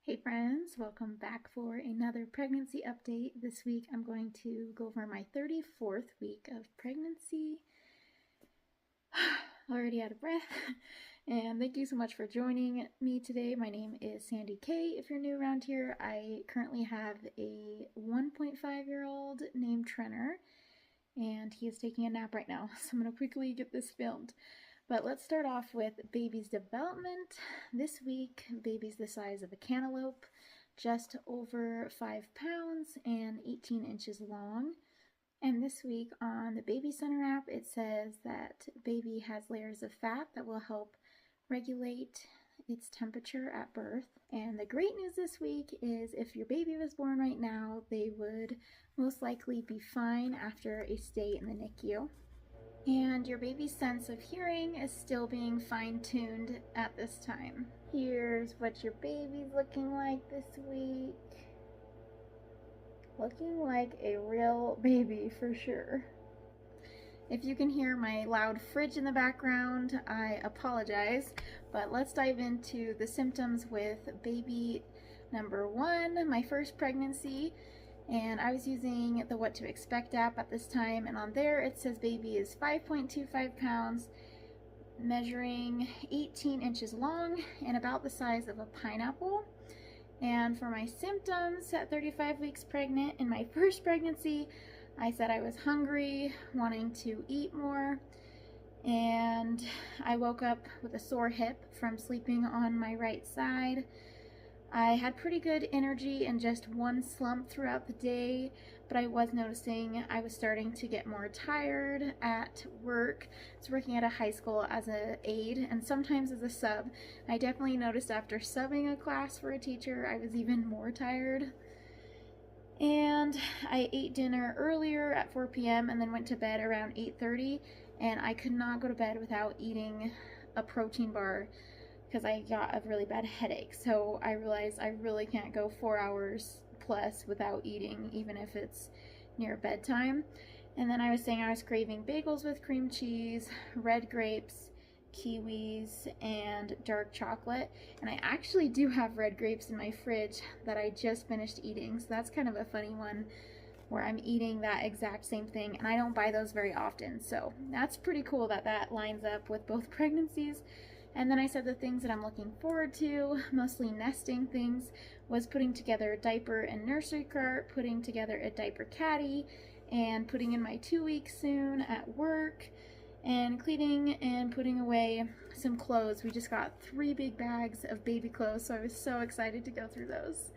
Hey friends, welcome back for another pregnancy update. This week I'm going to go over my 34th week of pregnancy. Already out of breath. And thank you so much for joining me today. My name is Sandy-Kaye. If you're new around here, I currently have a 1.5-year-old named Trenner, and he is taking a nap right now. So I'm going to quickly get this filmed. But let's start off with baby's development. This week, baby's the size of a cantaloupe, just over 5 pounds and 18 inches long. And this week on the Baby Center app, it says that baby has layers of fat that will help regulate its temperature at birth. And the great news this week is if your baby was born right now, they would most likely be fine after a stay in the NICU. And your baby's sense of hearing is still being fine-tuned at this time. Here's what your baby's looking like this week. Looking like a real baby for sure. If you can hear my loud fridge in the background, I apologize, but let's dive into the symptoms with baby number 1, my first pregnancy. And I was using the What to Expect app at this time, and on there it says baby is 5.25 pounds, measuring 18 inches long and about the size of a pineapple. And for my symptoms at 35 weeks pregnant in my first pregnancy, I said I was hungry, wanting to eat more, and I woke up with a sore hip from sleeping on my right side. I had pretty good energy and just one slump throughout the day, but I was noticing I was starting to get more tired at work. I was working at a high school as an aide and sometimes as a sub. I definitely noticed after subbing a class for a teacher, I was even more tired. And I ate dinner earlier at 4 p.m. and then went to bed around 8:30, and I could not go to bed without eating a protein bar because I got a really bad headache. So I realized I really can't go 4 hours plus without eating, even if it's near bedtime. And then I was saying I was craving bagels with cream cheese, red grapes, kiwis, and dark chocolate. And I actually do have red grapes in my fridge that I just finished eating. So that's kind of a funny one where I'm eating that exact same thing, and I don't buy those very often. So that's pretty cool that that lines up with both pregnancies. And then I said the things that I'm looking forward to, mostly nesting things, was putting together a diaper and nursery cart, putting together a diaper caddy, and putting in my 2 weeks soon at work, and cleaning and putting away some clothes. We just got 3 big bags of baby clothes, so I was so excited to go through those.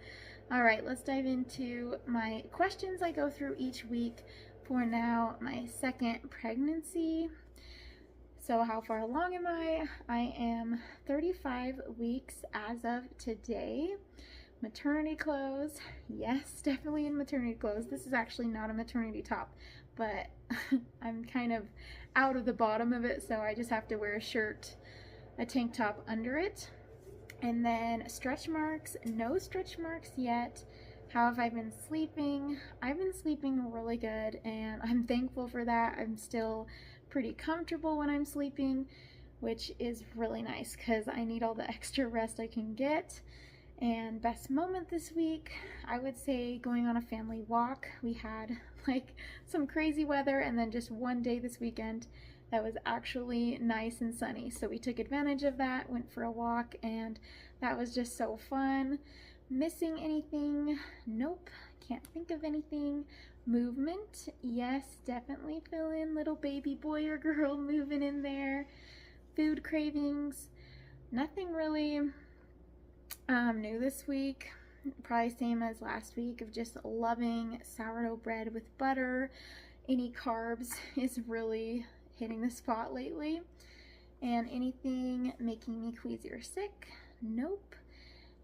All right, let's dive into my questions I go through each week for now my second pregnancy. So how far along am I? I am 35 weeks as of today. Maternity clothes. Yes, definitely in maternity clothes. This is actually not a maternity top, but I'm kind of out of the bottom of it, so I just have to wear a shirt, a tank top under it. And then stretch marks. No stretch marks yet. How have I been sleeping? I've been sleeping really good, and I'm thankful for that. I'm still pretty comfortable when I'm sleeping, which is really nice because I need all the extra rest I can get. And best moment this week, I would say going on a family walk. We had like some crazy weather, and then just one day this weekend that was actually nice and sunny. So we took advantage of that, went for a walk, and that was just so fun. Missing anything? Nope, can't think of anything. Movement? Yes, definitely feeling little baby boy or girl moving in there. Food cravings? Nothing really new this week. Probably same as last week of just loving sourdough bread with butter. Any carbs is really hitting the spot lately. And anything making me queasy or sick? Nope.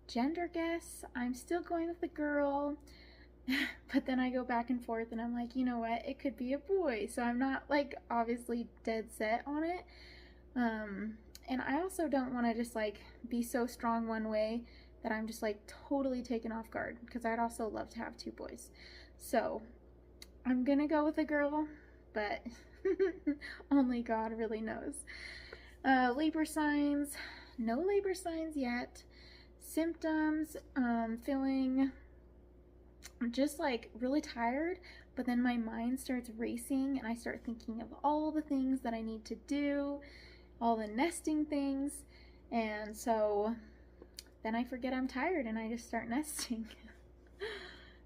Gender guess? I'm still going with the girl. But then I go back and forth and I'm like, you know what, it could be a boy. So I'm not like obviously dead set on it. And I also don't want to just like be so strong one way that I'm just like totally taken off guard, because I'd also love to have 2 boys. So I'm gonna go with a girl, but only God really knows. Labor signs, no labor signs yet. symptoms, feeling just like really tired, but then my mind starts racing and I start thinking of all the things that I need to do, all the nesting things, and so then I forget I'm tired and I just start nesting.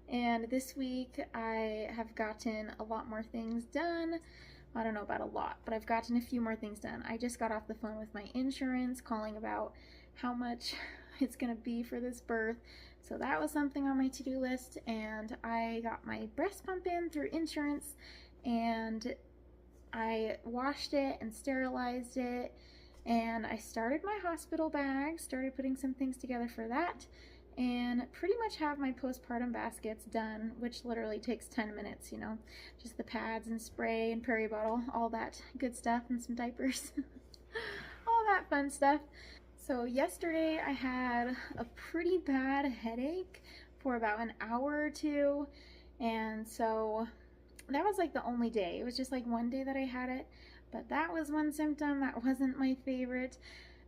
And this week I have gotten a lot more things done. I don't know about a lot, but I've gotten a few more things done. I just got off the phone with my insurance calling about how much it's gonna be for this birth. So that was something on my to-do list, and I got my breast pump in through insurance, and I washed it and sterilized it, and I started my hospital bag, started putting some things together for that, and pretty much have my postpartum baskets done, which literally takes 10 minutes, you know, just the pads and spray and Prairie bottle, all that good stuff, and some diapers, all that fun stuff. So yesterday I had a pretty bad headache for about an hour or two, and so that was like the only day. It was just like one day that I had it, but that was one symptom that wasn't my favorite.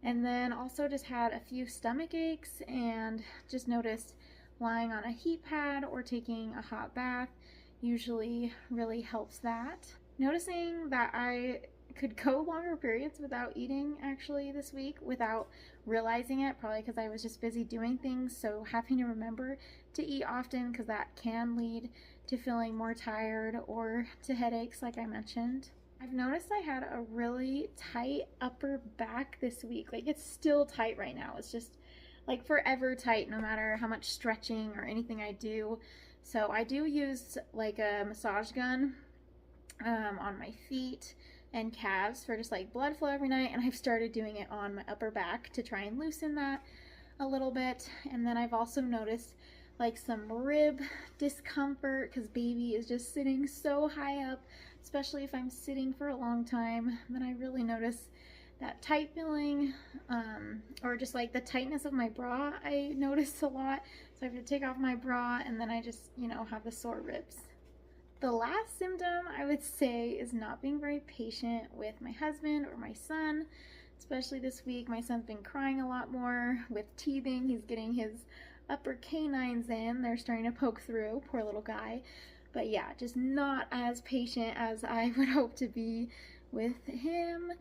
And then also just had a few stomach aches, and just noticed lying on a heat pad or taking a hot bath usually really helps that. Noticing that I could go longer periods without eating actually this week without realizing it, probably because I was just busy doing things, so having to remember to eat often, because that can lead to feeling more tired or to headaches like I mentioned. I've noticed I had a really tight upper back this week. Like, it's still tight right now. It's just like forever tight no matter how much stretching or anything I do. So I do use like a massage gun on my feet and calves for just like blood flow every night, and I've started doing it on my upper back to try and loosen that a little bit. And then I've also noticed like some rib discomfort because baby is just sitting so high up, especially if I'm sitting for a long time. Then I really notice that tight feeling, or just like the tightness of my bra I notice a lot, so I have to take off my bra, and then I just, you know, have the sore ribs. The last symptom I would say is not being very patient with my husband or my son, especially this week. My son's been crying a lot more with teething. He's getting his upper canines in. They're starting to poke through, poor little guy. But yeah, just not as patient as I would hope to be with him.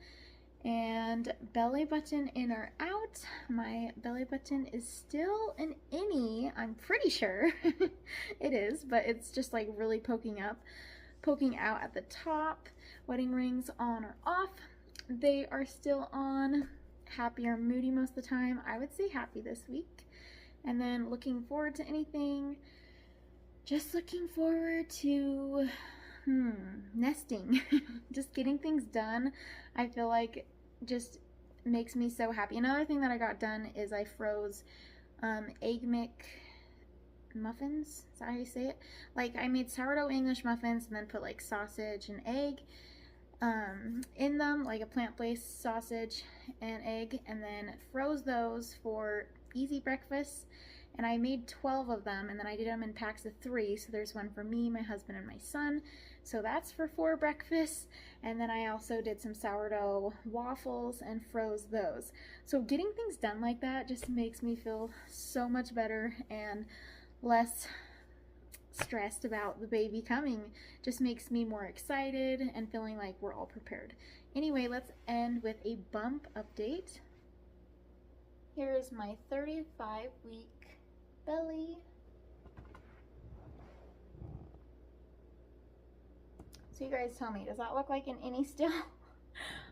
And belly button in or out. My belly button is still an innie, I'm pretty sure. It is, but it's just like really poking out at the top. Wedding rings on or off. They are still on. Happy or moody most of the time. I would say happy this week. And then looking forward to anything. Just looking forward to nesting. Just getting things done. I feel like just makes me so happy. Another thing that I got done is I froze egg mick muffins. Is that how you say it? Like, I made sourdough English muffins and then put like sausage and egg in them, like a plant-based sausage and egg, and then froze those for easy breakfast. And I made 12 of them, and then I did them in packs of 3. So there's one for me, my husband, and my son. So that's for 4 breakfasts. And then I also did some sourdough waffles and froze those. So getting things done like that just makes me feel so much better and less stressed about the baby coming. Just makes me more excited and feeling like we're all prepared. Anyway, let's end with a bump update. Here is my 35-week belly. So you guys tell me, does that look like an innie still?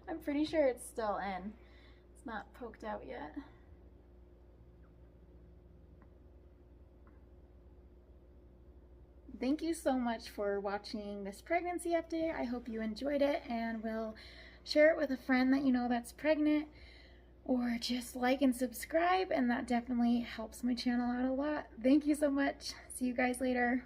I'm pretty sure it's still in. It's not poked out yet. Thank you so much for watching this pregnancy update. I hope you enjoyed it, and will share it with a friend that you know that's pregnant, or just like and subscribe, and that definitely helps my channel out a lot. Thank you so much. See you guys later.